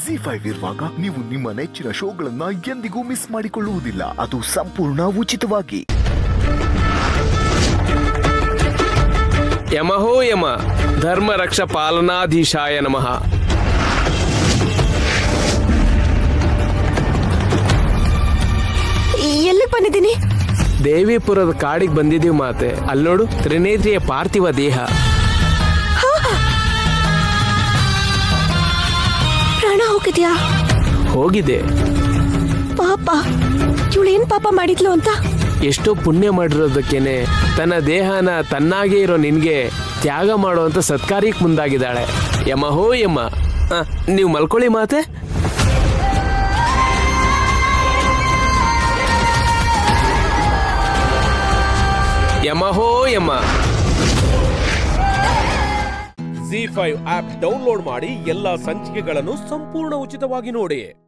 ZEE5 ಇರುವಾಗ ನೀವು ನಿಮ್ಮ ನೆಚ್ಚಿನ ಶೋಗಳನ್ನ ಎಂದಿಗೂ ಮಿಸ್ ಮಾಡಿಕೊಳ್ಳುವುದಿಲ್ಲ. ಅದು ಸಂಪೂರ್ಣ ಉಚಿತವಾಗಿ. ಯಮಹೋ ಯಮ ಧರ್ಮ ರಕ್ಷ ಪಾಲನಾಧೀಶಾಯ ನಮಃ. ಎಲ್ಲಿಗೆ ಬಂದಿದ್ದೀನಿ? ದೇವಿಪುರದ ಕಾಡಿಗೆ ಬಂದಿದೀವಿ ಮಾತೆ. ಅಲ್ಲಿ ನೋಡು, ತ್ರಿನೇತ್ರಿಯ ಪಾರ್ಥಿವ ದೇಹ. ಪ್ರಾಣ ಹೋಗಿದ್ಯಾ? ಹೋಗಿದೆ. ಪಾಪ, ಇವಳೇನ್ ಪಾಪ ಮಾಡಿದ್ಲು ಅಂತ? ಎಷ್ಟೋ ಪುಣ್ಯ ಮಾಡಿರೋದಕ್ಕೇನೆ ತನ್ನ ದೇಹನ ತನ್ನಾಗೇ ಇರೋ ನಿನ್ಗೆ ತ್ಯಾಗ ಮಾಡುವಂತ ಸತ್ಕಾರ್ಯಕ್ಕೆ ಮುಂದಾಗಿದ್ದಾಳೆ. ಯಮಹೋ ಯಮ. ನೀವು ಮಲ್ಕೊಳ್ಳಿ ಮಾತೆ. ಯಮಹೋ ಯಮ. ZEE5 ಆಪ್ ಡೌನ್ಲೋಡ್ ಮಾಡಿ ಎಲ್ಲಾ ಸಂಚಿಕೆಗಳನ್ನು ಸಂಪೂರ್ಣ ಉಚಿತವಾಗಿ ನೋಡಿ.